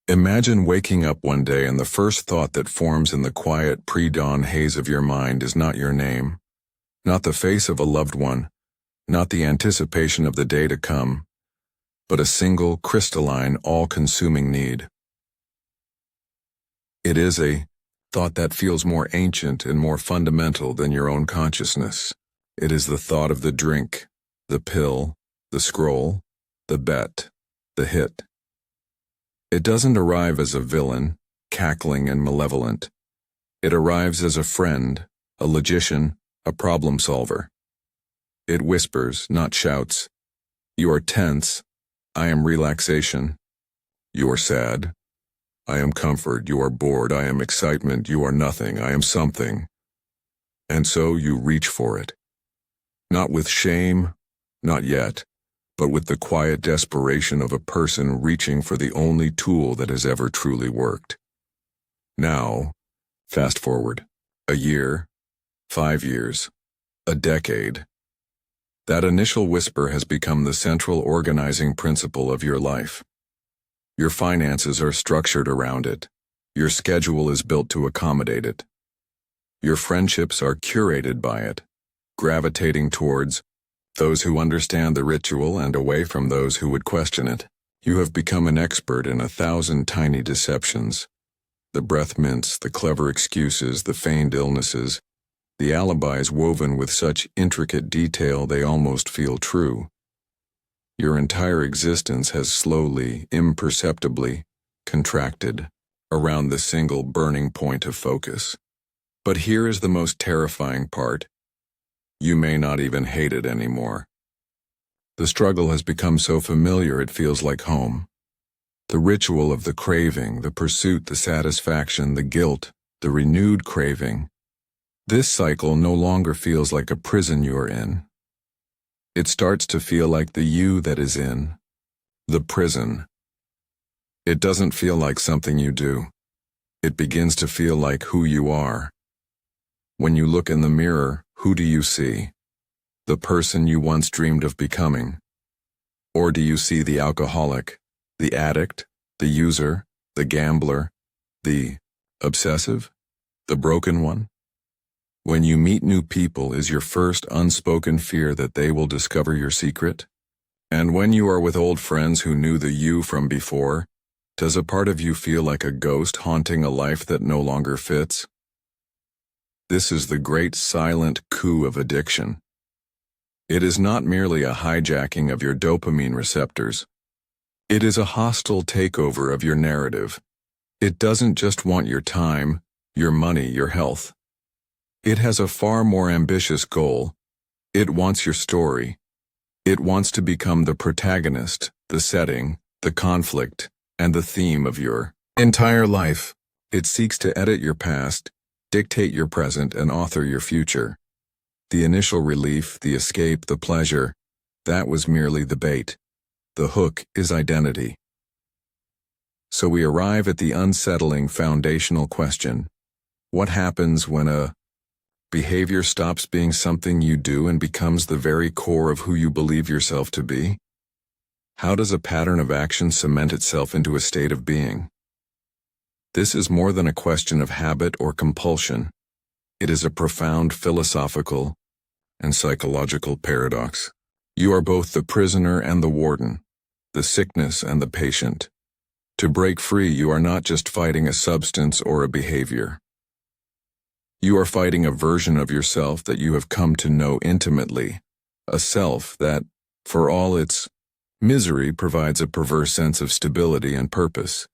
Imagine waking up one day and the first thought that forms in the quiet pre-dawn haze of your mind is not your name, not the face of a loved one, not the anticipation of the day to come, but a single, crystalline, all-consuming need. It is a thought that feels more ancient and more fundamental than your own consciousness. It is the thought of the drink, the pill, the scroll, the bet, the hit. It doesn't arrive as a villain, cackling and malevolent. It arrives as a friend, a logician, a problem solver. It whispers, not shouts. You are tense. I am relaxation. You are sad. I am comfort. You are bored. I am excitement. You are nothing. I am something. And so you reach for it. Not with shame, not yet, but with the quiet desperation of a person reaching for the only tool that has ever truly worked. Now, fast forward, a year, 5 years, a decade. That initial whisper has become the central organizing principle of your life. Your finances are structured around it. Your schedule is built to accommodate it. Your friendships are curated by it, gravitating towards those who understand the ritual and away from those who would question it. You have become an expert in 1,000 tiny deceptions. The breath mints, the clever excuses, the feigned illnesses, the alibis woven with such intricate detail they almost feel true. Your entire existence has slowly, imperceptibly, contracted around the single burning point of focus. But here is the most terrifying part. You may not even hate it anymore. The struggle has become so familiar it feels like home. The ritual of the craving, the pursuit, the satisfaction, the guilt, the renewed craving. This cycle no longer feels like a prison you're in. It starts to feel like the you that is in the prison. It doesn't feel like something you do. It begins to feel like who you are. When you look in the mirror, who do you see? The person you once dreamed of becoming? Or do you see the alcoholic, the addict, the user, the gambler, the obsessive, the broken one? When you meet new people, is your first unspoken fear that they will discover your secret? And when you are with old friends who knew the you from before, does a part of you feel like a ghost haunting a life that no longer fits? This is the great silent coup of addiction. It is not merely a hijacking of your dopamine receptors. It is a hostile takeover of your narrative. It doesn't just want your time, your money, your health. It has a far more ambitious goal. It wants your story. It wants to become the protagonist, the setting, the conflict, and the theme of your entire life. It seeks to edit your past, dictate your present, and author your future. The initial relief, the escape, the pleasure, that was merely the bait. The hook is identity. So we arrive at the unsettling foundational question. What happens when a behavior stops being something you do and becomes the very core of who you believe yourself to be? How does a pattern of action cement itself into a state of being? This is more than a question of habit or compulsion. It is a profound philosophical and psychological paradox. You are both the prisoner and the warden, the sickness and the patient. To break free, you are not just fighting a substance or a behavior. You are fighting a version of yourself that you have come to know intimately, a self that, for all its misery, provides a perverse sense of stability and purpose.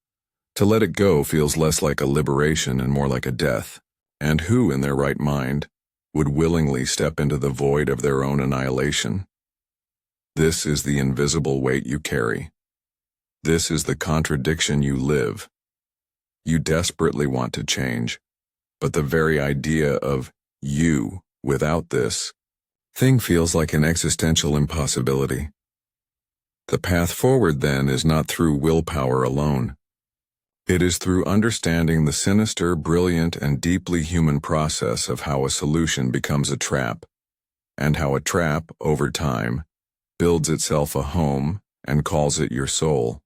To let it go feels less like a liberation and more like a death. And who, in their right mind, would willingly step into the void of their own annihilation? This is the invisible weight you carry. This is the contradiction you live. You desperately want to change, but the very idea of you without this thing feels like an existential impossibility. The path forward, then, is not through willpower alone. It is through understanding the sinister, brilliant, and deeply human process of how a solution becomes a trap, and how a trap, over time, builds itself a home and calls it your soul.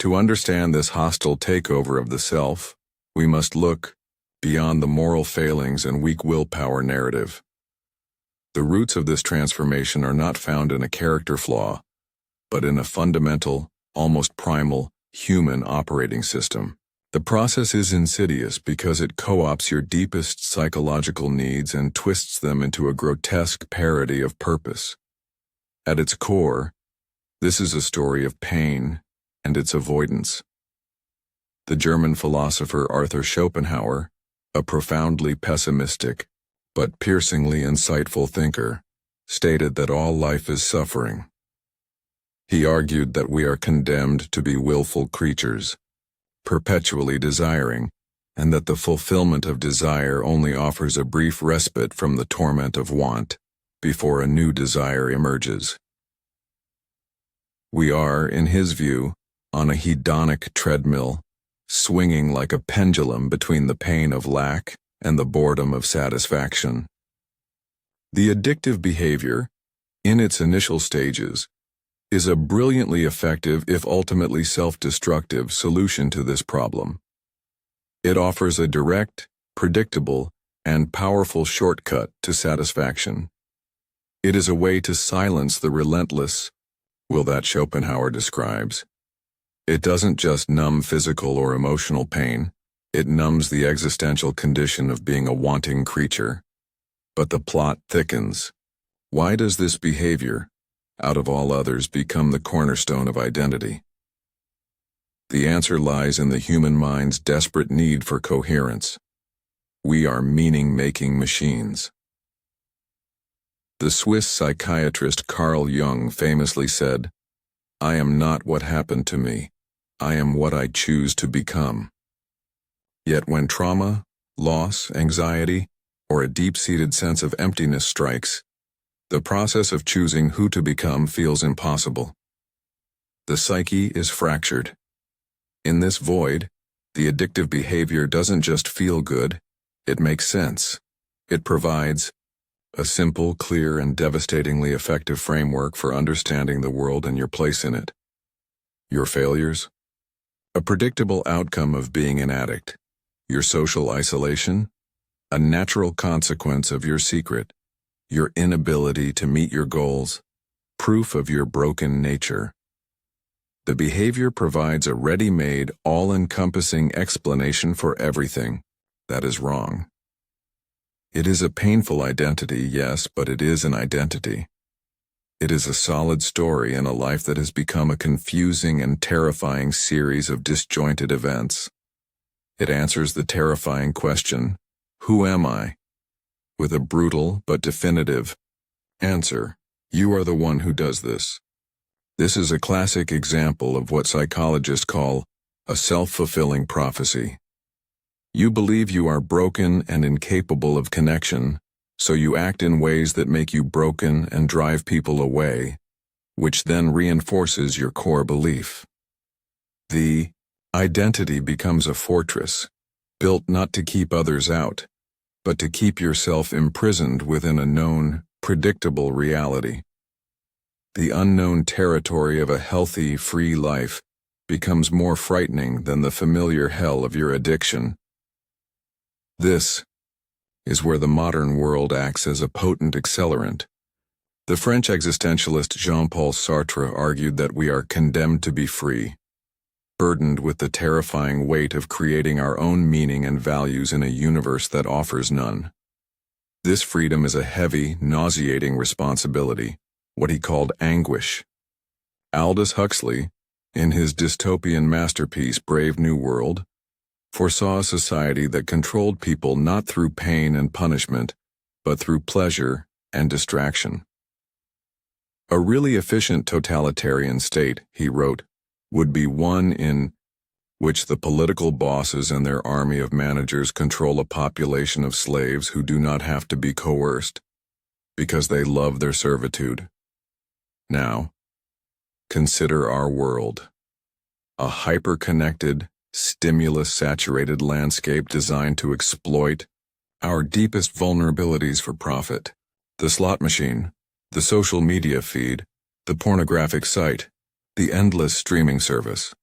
To understand this hostile takeover of the self, we must look beyond the moral failings and weak willpower narrative. The roots of this transformation are not found in a character flaw, but in a fundamental, almost primal, human operating system. The process is insidious because it co-opts your deepest psychological needs and twists them into a grotesque parody of purpose. At its core, this is a story of pain and its avoidance. The German philosopher Arthur Schopenhauer, a profoundly pessimistic but piercingly insightful thinker, stated that all life is suffering. He argued that we are condemned to be willful creatures, perpetually desiring, and that the fulfillment of desire only offers a brief respite from the torment of want before a new desire emerges. We are, in his view, on a hedonic treadmill, swinging like a pendulum between the pain of lack and the boredom of satisfaction. The addictive behavior, in its initial stages, is a brilliantly effective, if ultimately self-destructive, solution to this problem. It offers a direct, predictable, and powerful shortcut to satisfaction. It is a way to silence the relentless will that Schopenhauer describes. It doesn't just numb physical or emotional pain, it numbs the existential condition of being a wanting creature. But the plot thickens. Why does this behavior, out of all others, become the cornerstone of identity? The answer lies in the human mind's desperate need for coherence. We are meaning-making machines. The Swiss psychiatrist Carl Jung famously said, "I am not what happened to me. I am what I choose to become." Yet when trauma, loss, anxiety, or a deep-seated sense of emptiness strikes, the process of choosing who to become feels impossible. The psyche is fractured. In this void, the addictive behavior doesn't just feel good, it makes sense. It provides a simple, clear, and devastatingly effective framework for understanding the world and your place in it. Your failures? A predictable outcome of being an addict. Your social isolation? A natural consequence of your secret. Your inability to meet your goals? Proof of your broken nature. The behavior provides a ready-made, all-encompassing explanation for everything that is wrong. It is a painful identity, yes, but it is an identity. It is a solid story in a life that has become a confusing and terrifying series of disjointed events. It answers the terrifying question, "Who am I?" with a brutal but definitive answer, "You are the one who does this." This is a classic example of what psychologists call a self-fulfilling prophecy. You believe you are broken and incapable of connection, so you act in ways that make you broken and drive people away, which then reinforces your core belief. The identity becomes a fortress, built not to keep others out, but to keep yourself imprisoned within a known, predictable reality. The unknown territory of a healthy, free life becomes more frightening than the familiar hell of your addiction. This is where the modern world acts as a potent accelerant. The French existentialist Jean-Paul Sartre argued that we are condemned to be free, burdened with the terrifying weight of creating our own meaning and values in a universe that offers none. This freedom is a heavy, nauseating responsibility, what he called anguish. Aldous Huxley, in his dystopian masterpiece Brave New World, foresaw a society that controlled people not through pain and punishment, but through pleasure and distraction. A really efficient totalitarian state, he wrote, would be one in which the political bosses and their army of managers control a population of slaves who do not have to be coerced, because they love their servitude. Now, consider our world. A hyper-connected, stimulus-saturated landscape designed to exploit our deepest vulnerabilities for profit. The slot machine, the social media feed, the pornographic site, the endless streaming service.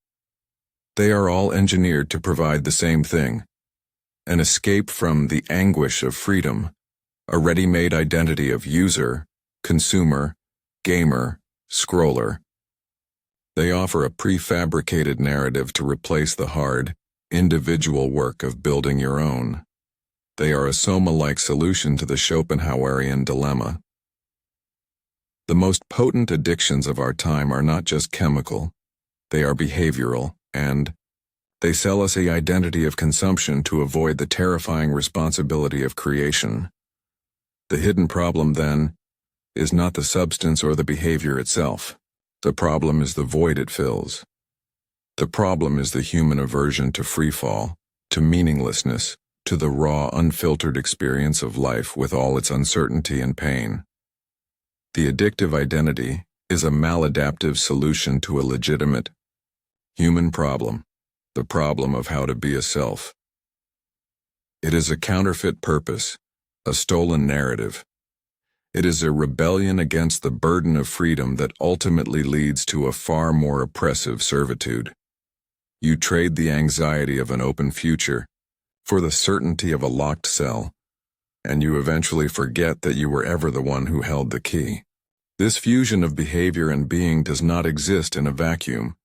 They are all engineered to provide the same thing: an escape from the anguish of freedom, a ready-made identity of user, consumer, gamer, scroller. They offer a prefabricated narrative to replace the hard, individual work of building your own. They are a Soma-like solution to the Schopenhauerian dilemma. The most potent addictions of our time are not just chemical, they are behavioral, and they sell us the identity of consumption to avoid the terrifying responsibility of creation. The hidden problem, then, is not the substance or the behavior itself. The problem is the void it fills. The problem is the human aversion to freefall, to meaninglessness, to the raw, unfiltered experience of life with all its uncertainty and pain. The addictive identity is a maladaptive solution to a legitimate human problem, the problem of how to be a self. It is a counterfeit purpose, a stolen narrative. It is a rebellion against the burden of freedom that ultimately leads to a far more oppressive servitude. You trade the anxiety of an open future for the certainty of a locked cell, and you eventually forget that you were ever the one who held the key. This fusion of behavior and being does not exist in a vacuum.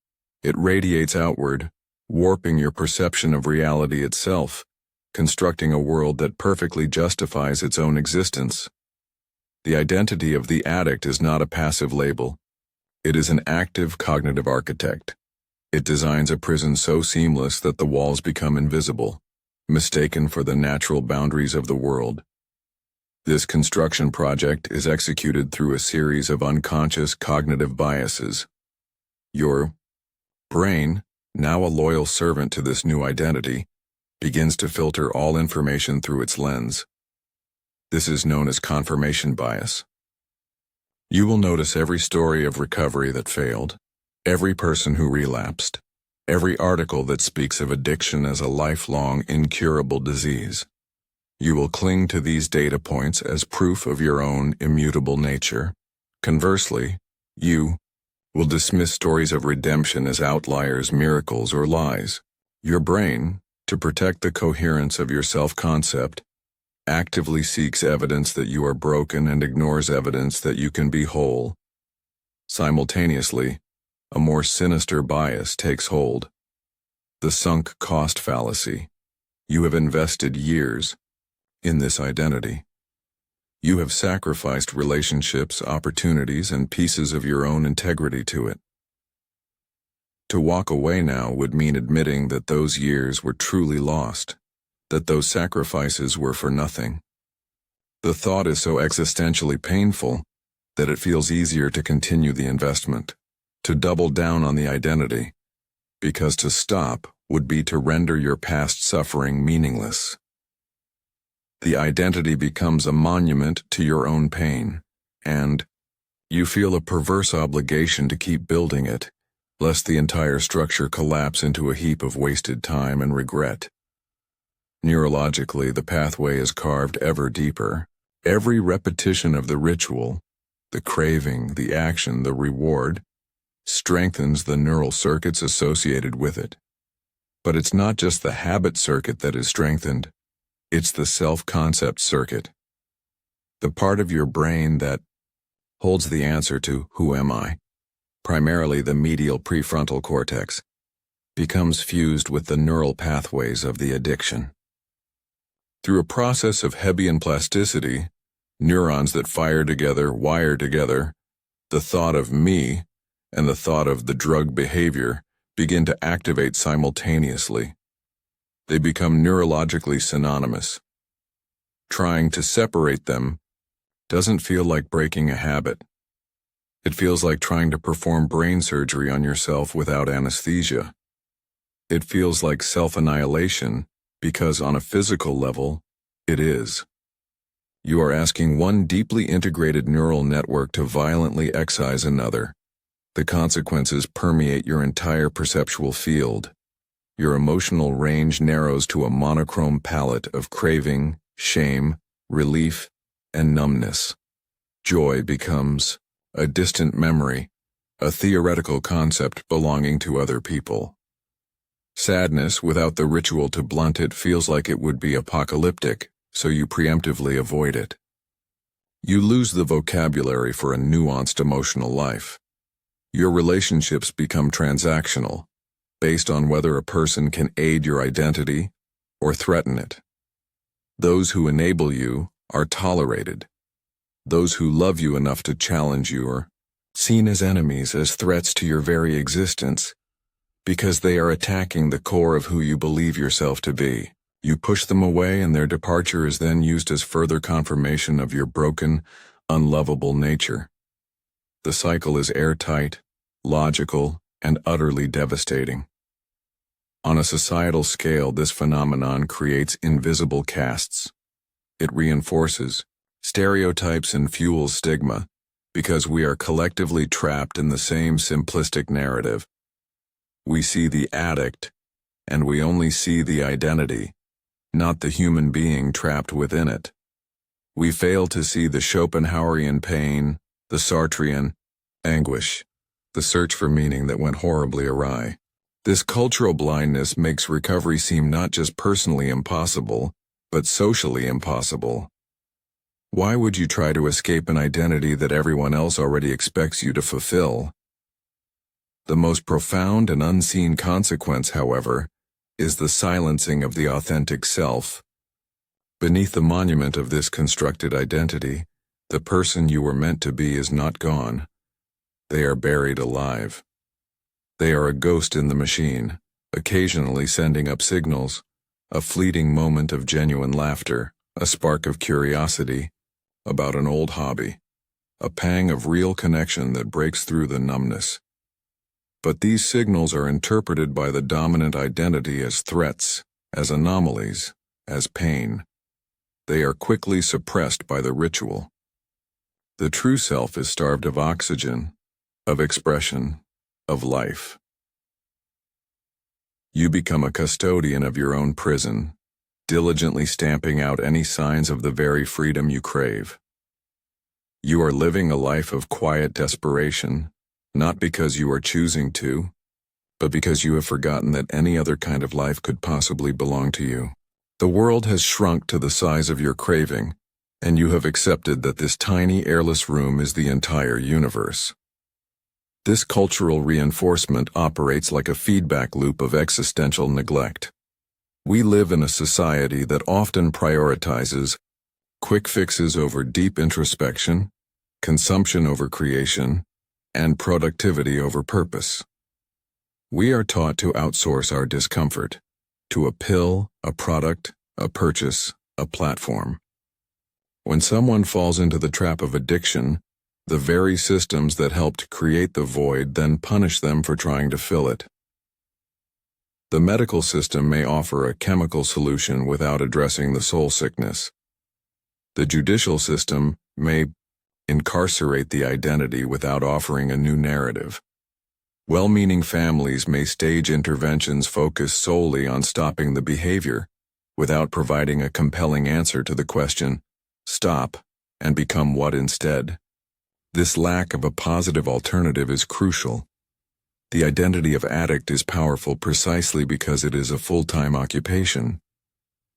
It radiates outward, warping your perception of reality itself, constructing a world that perfectly justifies its own existence. The identity of the addict is not a passive label. It is an active cognitive architect. It designs a prison so seamless that the walls become invisible, mistaken for the natural boundaries of the world. This construction project is executed through a series of unconscious cognitive biases. Your brain, now a loyal servant to this new identity, begins to filter all information through its lens. This is known as confirmation bias. You will notice every story of recovery that failed, every person who relapsed, every article that speaks of addiction as a lifelong, incurable disease. You will cling to these data points as proof of your own immutable nature. Conversely, you will dismiss stories of redemption as outliers, miracles, or lies. Your brain, to protect the coherence of your self-concept, actively seeks evidence that you are broken and ignores evidence that you can be whole. Simultaneously, a more sinister bias takes hold. The sunk cost fallacy. You have invested years in this identity. You have sacrificed relationships, opportunities, and pieces of your own integrity to it. To walk away now would mean admitting that those years were truly lost, that those sacrifices were for nothing. The thought is so existentially painful that it feels easier to continue the investment, to double down on the identity, because to stop would be to render your past suffering meaningless. The identity becomes a monument to your own pain, and you feel a perverse obligation to keep building it, lest the entire structure collapse into a heap of wasted time and regret. Neurologically, the pathway is carved ever deeper. Every repetition of the ritual, the craving, the action, the reward, strengthens the neural circuits associated with it. But it's not just the habit circuit that is strengthened, it's the self-concept circuit. The part of your brain that holds the answer to who am I, primarily the medial prefrontal cortex, becomes fused with the neural pathways of the addiction. Through a process of Hebbian plasticity, neurons that fire together wire together. The thought of me and the thought of the drug behavior begin to activate simultaneously. They become neurologically synonymous. Trying to separate them doesn't feel like breaking a habit. It feels like trying to perform brain surgery on yourself without anesthesia. It feels like self-annihilation because on a physical level, it is. You are asking one deeply integrated neural network to violently excise another. The consequences permeate your entire perceptual field. Your emotional range narrows to a monochrome palette of craving, shame, relief, and numbness. Joy becomes a distant memory, a theoretical concept belonging to other people. Sadness, without the ritual to blunt it, feels like it would be apocalyptic, so you preemptively avoid it. You lose the vocabulary for a nuanced emotional life. Your relationships become transactional, based on whether a person can aid your identity or threaten it. Those who enable you are tolerated. Those who love you enough to challenge you are seen as enemies, as threats to your very existence, because they are attacking the core of who you believe yourself to be. You push them away, and their departure is then used as further confirmation of your broken, unlovable nature. The cycle is airtight, logical, and utterly devastating. On a societal scale, this phenomenon creates invisible castes. It reinforces stereotypes and fuels stigma, because we are collectively trapped in the same simplistic narrative. We see the addict, and we only see the identity, not the human being trapped within it. We fail to see the Schopenhauerian pain, the Sartrean anguish, the search for meaning that went horribly awry. This cultural blindness makes recovery seem not just personally impossible, but socially impossible. Why would you try to escape an identity that everyone else already expects you to fulfill? The most profound and unseen consequence, however, is the silencing of the authentic self. Beneath the monument of this constructed identity, the person you were meant to be is not gone. They are buried alive. They are a ghost in the machine, occasionally sending up signals, a fleeting moment of genuine laughter, a spark of curiosity about an old hobby, a pang of real connection that breaks through the numbness. But these signals are interpreted by the dominant identity as threats, as anomalies, as pain. They are quickly suppressed by the ritual. The true self is starved of oxygen, of expression, of life. You become a custodian of your own prison, diligently stamping out any signs of the very freedom you crave. You are living a life of quiet desperation, not because you are choosing to, but because you have forgotten that any other kind of life could possibly belong to you. The world has shrunk to the size of your craving, and you have accepted that this tiny, airless room is the entire universe. This cultural reinforcement operates like a feedback loop of existential neglect. We live in a society that often prioritizes quick fixes over deep introspection, consumption over creation, and productivity over purpose. We are taught to outsource our discomfort to a pill, a product, a purchase, a platform. When someone falls into the trap of addiction, the very systems that helped create the void then punish them for trying to fill it. The medical system may offer a chemical solution without addressing the soul sickness. The judicial system may incarcerate the identity without offering a new narrative. Well-meaning families may stage interventions focused solely on stopping the behavior, without providing a compelling answer to the question, stop, and become what instead? This lack of a positive alternative is crucial. The identity of addict is powerful precisely because it is a full-time occupation.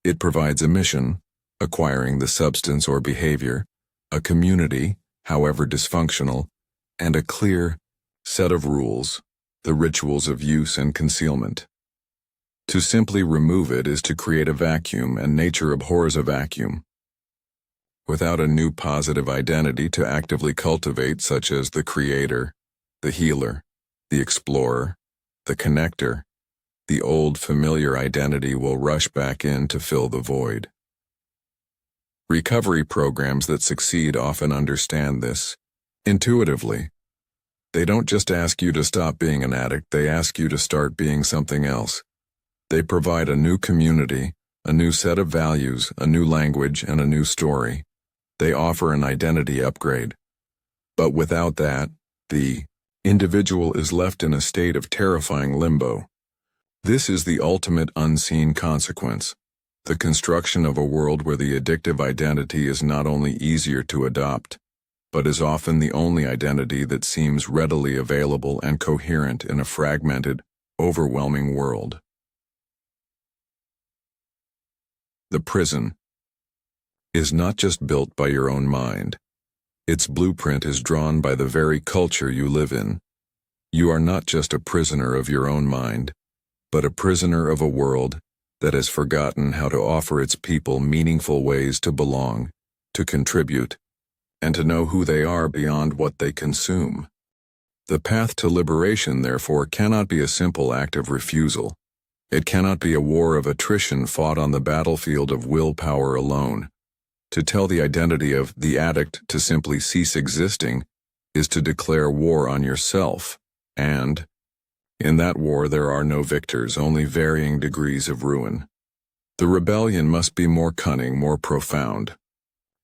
It provides a mission, acquiring the substance or behavior, a community, however dysfunctional, and a clear set of rules, the rituals of use and concealment. To simply remove it is to create a vacuum, and nature abhors a vacuum. Without a new positive identity to actively cultivate, such as the creator, the healer, the explorer, the connector, the old familiar identity will rush back in to fill the void. Recovery programs that succeed often understand this intuitively. They don't just ask you to stop being an addict, they ask you to start being something else. They provide a new community, a new set of values, a new language, and a new story. They offer an identity upgrade. But without that, the individual is left in a state of terrifying limbo. This is the ultimate unseen consequence, the construction of a world where the addictive identity is not only easier to adopt, but is often the only identity that seems readily available and coherent in a fragmented, overwhelming world. the prison, is not just built by your own mind. Its blueprint is drawn by the very culture you live in. You are not just a prisoner of your own mind, but a prisoner of a world that has forgotten how to offer its people meaningful ways to belong, to contribute, and to know who they are beyond what they consume. The path to liberation, therefore, cannot be a simple act of refusal. It cannot be a war of attrition fought on the battlefield of willpower alone. To tell the identity of the addict to simply cease existing is to declare war on yourself, and in that war there are no victors, only varying degrees of ruin. The rebellion must be more cunning, more profound.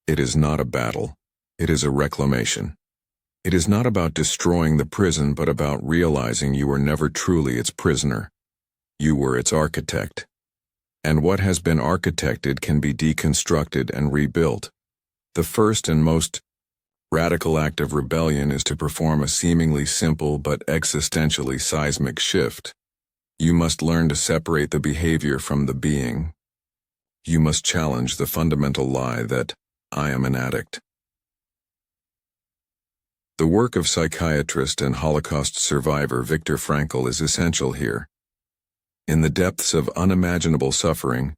It is not a battle. It is a reclamation. It is not about destroying the prison, but about realizing you were never truly its prisoner. You were its architect. And what has been architected can be deconstructed and rebuilt. The first and most radical act of rebellion is to perform a seemingly simple but existentially seismic shift. You must learn to separate the behavior from the being. You must challenge the fundamental lie that I am an addict. The work of psychiatrist and Holocaust survivor Viktor Frankl is essential here. In the depths of unimaginable suffering,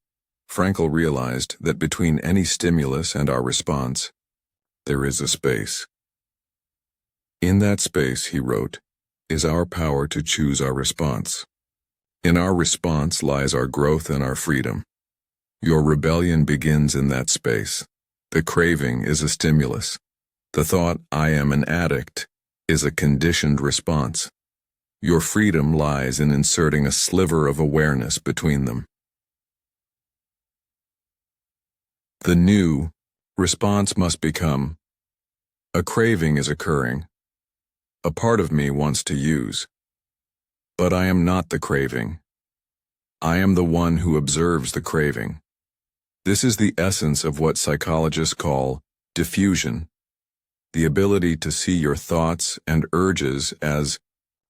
Frankl realized that between any stimulus and our response, there is a space. In that space, he wrote, is our power to choose our response. In our response lies our growth and our freedom. Your rebellion begins in that space. The craving is a stimulus. The thought, I am an addict, is a conditioned response. Your freedom lies in inserting a sliver of awareness between them. The new response must become, a craving is occurring. A part of me wants to use. But I am not the craving. I am the one who observes the craving. This is the essence of what psychologists call diffusion, the ability to see your thoughts and urges as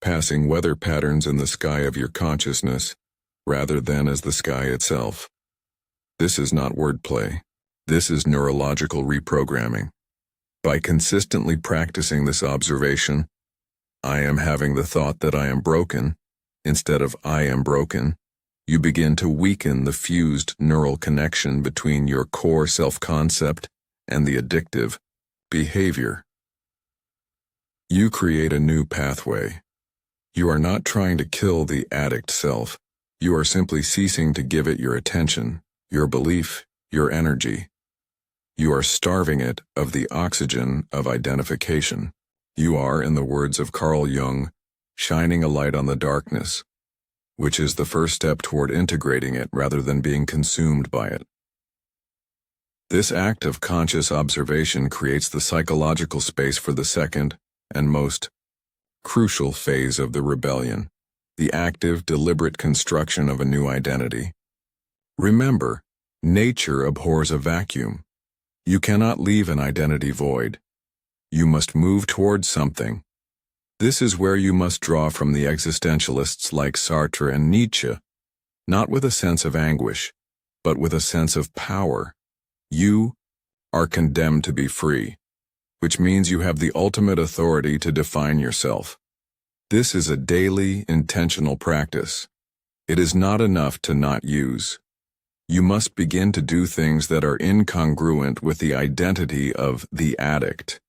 passing weather patterns in the sky of your consciousness, rather than as the sky itself. This is not wordplay. This is neurological reprogramming. By consistently practicing this observation, I am having the thought that I am broken, instead of I am broken, you begin to weaken the fused neural connection between your core self-concept and the addictive behavior. You create a new pathway. You are not trying to kill the addict self. You are simply ceasing to give it your attention, your belief, your energy. You are starving it of the oxygen of identification. You are, in the words of Carl Jung, shining a light on the darkness, which is the first step toward integrating it rather than being consumed by it. This act of conscious observation creates the psychological space for the second and most crucial phase of the rebellion, the active, deliberate construction of a new identity. Remember, nature abhors a vacuum. You cannot leave an identity void. You must move towards something. This is where you must draw from the existentialists like Sartre and Nietzsche, not with a sense of anguish, but with a sense of power. You are condemned to be free, which means you have the ultimate authority to define yourself. This is a daily, intentional practice. It is not enough to not use. You must begin to do things that are incongruent with the identity of the addict,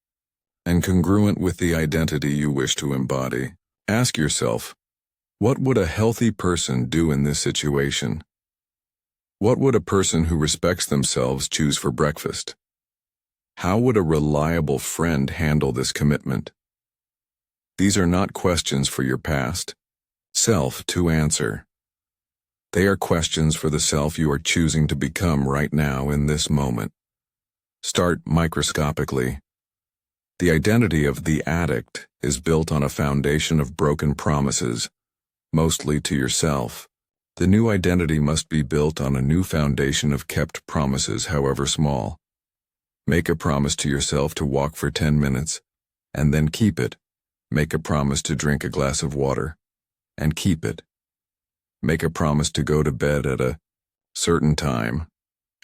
and congruent with the identity you wish to embody. Ask yourself, what would a healthy person do in this situation? What would a person who respects themselves choose for breakfast? How would a reliable friend handle this commitment? These are not questions for your past self to answer. They are questions for the self you are choosing to become right now in this moment. Start microscopically. The identity of the addict is built on a foundation of broken promises, mostly to yourself. The new identity must be built on a new foundation of kept promises, however small. Make a promise to yourself to walk for 10 minutes, and then keep it. Make a promise to drink a glass of water, and keep it. Make a promise to go to bed at a certain time,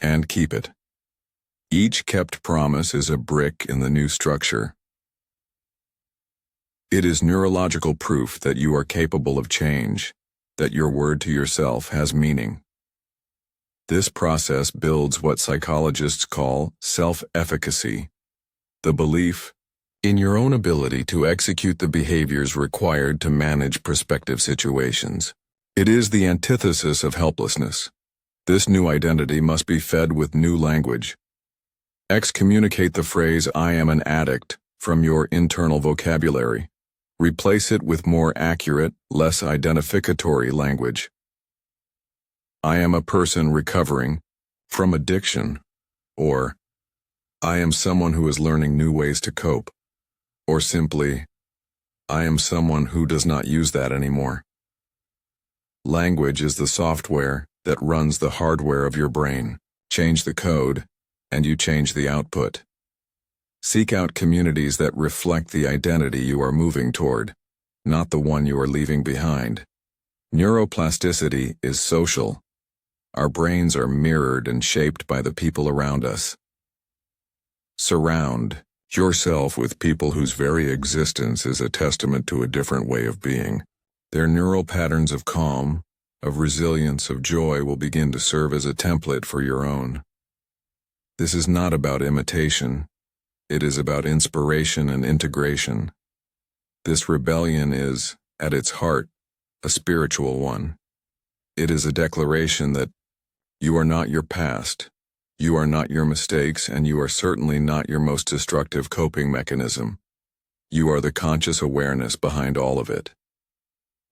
and keep it. Each kept promise is a brick in the new structure. It is neurological proof that you are capable of change, that your word to yourself has meaning. This process builds what psychologists call self-efficacy, the belief in your own ability to execute the behaviors required to manage prospective situations. It is the antithesis of helplessness. This new identity must be fed with new language. Excommunicate the phrase "I am an addict" from your internal vocabulary. Replace it with more accurate, less identificatory language. I am a person recovering from addiction, or I am someone who is learning new ways to cope, or simply, I am someone who does not use that anymore. Language is the software that runs the hardware of your brain. Change the code, and you change the output. Seek out communities that reflect the identity you are moving toward, not the one you are leaving behind. Neuroplasticity is social. Our brains are mirrored and shaped by the people around us. Surround yourself with people whose very existence is a testament to a different way of being. Their neural patterns of calm, of resilience, of joy will begin to serve as a template for your own. This is not about imitation. It is about inspiration and integration. This rebellion is, at its heart, a spiritual one. It is a declaration that you are not your past, you are not your mistakes, and you are certainly not your most destructive coping mechanism. You are the conscious awareness behind all of it.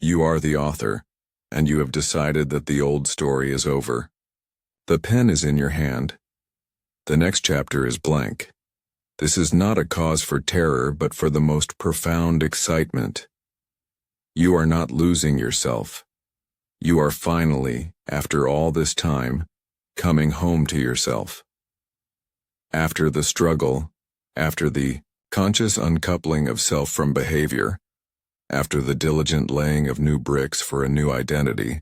You are the author, and you have decided that the old story is over. The pen is in your hand. The next chapter is blank. This is not a cause for terror, but for the most profound excitement. You are not losing yourself. You are finally, after all this time, coming home to yourself. After the struggle, after the conscious uncoupling of self from behavior, after the diligent laying of new bricks for a new identity,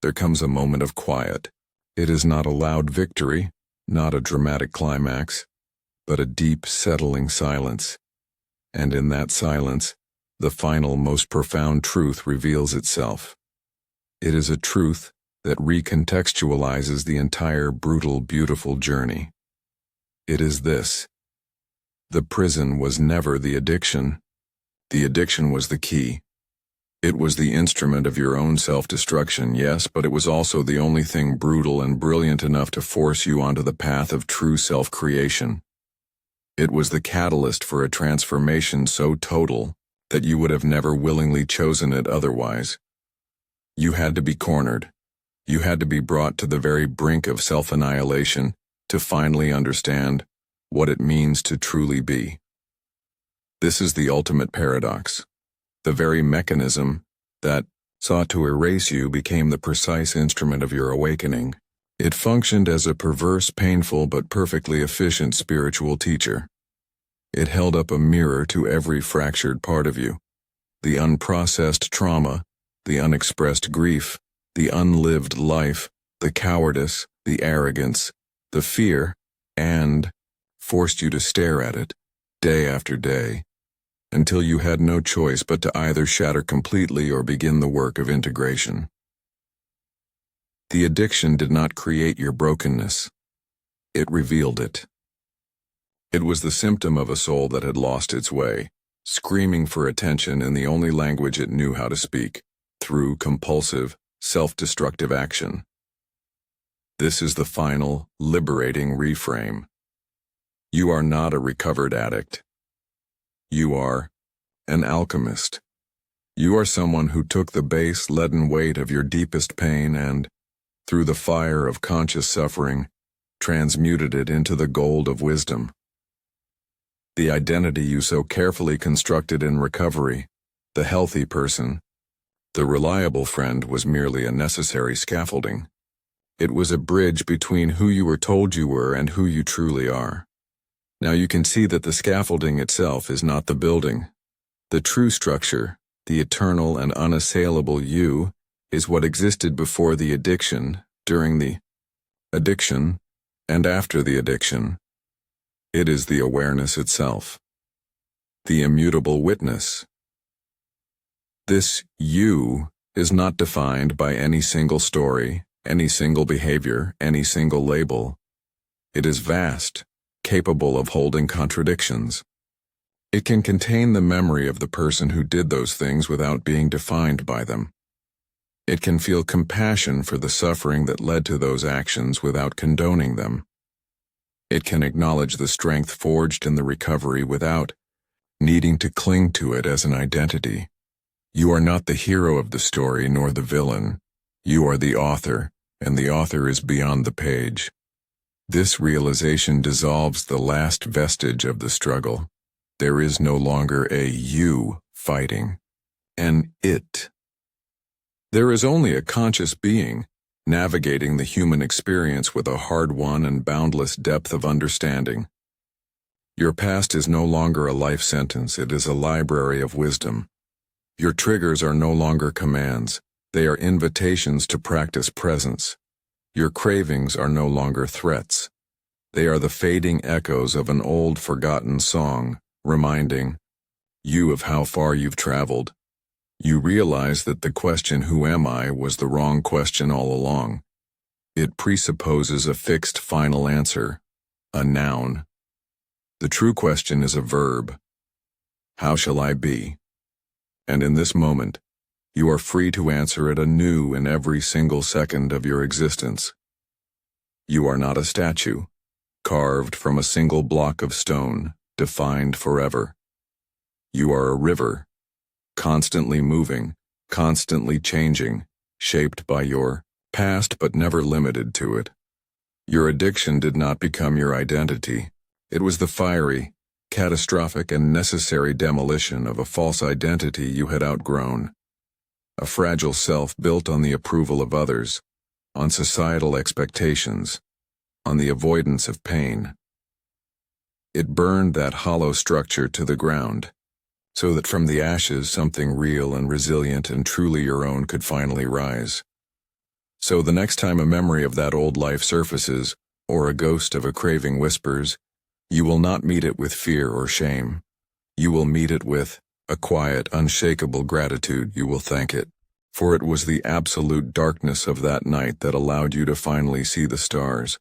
there comes a moment of quiet. It is not a loud victory, not a dramatic climax, but a deep, settling silence. And in that silence, the final, most profound truth reveals itself. It is a truth that recontextualizes the entire brutal, beautiful journey. It is this: the prison was never the addiction. The addiction was the key. It was the instrument of your own self-destruction, yes, but it was also the only thing brutal and brilliant enough to force you onto the path of true self-creation. It was the catalyst for a transformation so total that you would have never willingly chosen it otherwise. You had to be cornered. You had to be brought to the very brink of self-annihilation to finally understand what it means to truly be. This is the ultimate paradox. The very mechanism that sought to erase you became the precise instrument of your awakening. It functioned as a perverse, painful, but perfectly efficient spiritual teacher. It held up a mirror to every fractured part of you. The unprocessed trauma, the unexpressed grief, the unlived life, the cowardice, the arrogance, the fear, and forced you to stare at it, day after day, until you had no choice but to either shatter completely or begin the work of integration. The addiction did not create your brokenness. It revealed it. It was the symptom of a soul that had lost its way, screaming for attention in the only language it knew how to speak, through compulsive, self-destructive action. This is the final, liberating reframe. You are not a recovered addict. You are an alchemist. You are someone who took the base, leaden weight of your deepest pain and, through the fire of conscious suffering, transmuted it into the gold of wisdom. The identity you so carefully constructed in recovery, the healthy person, the reliable friend, was merely a necessary scaffolding. It was a bridge between who you were told you were and who you truly are. Now you can see that the scaffolding itself is not the building. The true structure, the eternal and unassailable you, is what existed before the addiction, during the addiction, And after the addiction, it is the awareness itself, the immutable witness. This you is not defined by any single story, any single behavior, any single label. It is vast, capable of holding contradictions. It can contain the memory of the person who did those things without being defined by them. It can feel compassion for the suffering that led to those actions without condoning them. It can acknowledge the strength forged in the recovery without needing to cling to it as an identity. You are not the hero of the story nor the villain. You are the author, and the author is beyond the page. This realization dissolves the last vestige of the struggle. There is no longer a you fighting, an it. There is only a conscious being, navigating the human experience with a hard-won and boundless depth of understanding. Your past is no longer a life sentence, it is a library of wisdom. Your triggers are no longer commands, they are invitations to practice presence. Your cravings are no longer threats. They are the fading echoes of an old forgotten song, reminding you of how far you've traveled. You realize that the question "who am I" was the wrong question all along. It presupposes a fixed final answer, a noun. The true question is a verb. How shall I be? And in this moment, you are free to answer it anew in every single second of your existence. You are not a statue, carved from a single block of stone, defined forever. You are a river, constantly moving, constantly changing, shaped by your past but never limited to it. Your addiction did not become your identity. It was the fiery, catastrophic and necessary demolition of a false identity you had outgrown. A fragile self built on the approval of others, on societal expectations, on the avoidance of pain. It burned that hollow structure to the ground, so that from the ashes something real and resilient and truly your own could finally rise. So the next time a memory of that old life surfaces, or a ghost of a craving whispers, you will not meet it with fear or shame. You will meet it with a quiet, unshakable gratitude. You will thank it, for it was the absolute darkness of that night that allowed you to finally see the stars.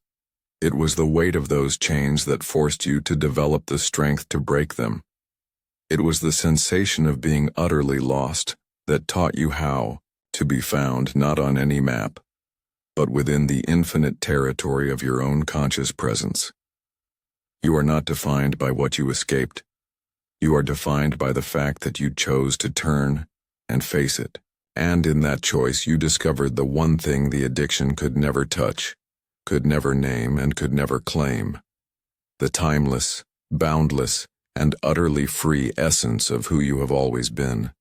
It was the weight of those chains that forced you to develop the strength to break them. It was the sensation of being utterly lost that taught you how to be found not on any map, but within the infinite territory of your own conscious presence. You are not defined by what you escaped. You are defined by the fact that you chose to turn and face it. And in that choice you discovered the one thing the addiction could never touch, could never name, and could never claim. The timeless, boundless, and utterly free essence of who you have always been.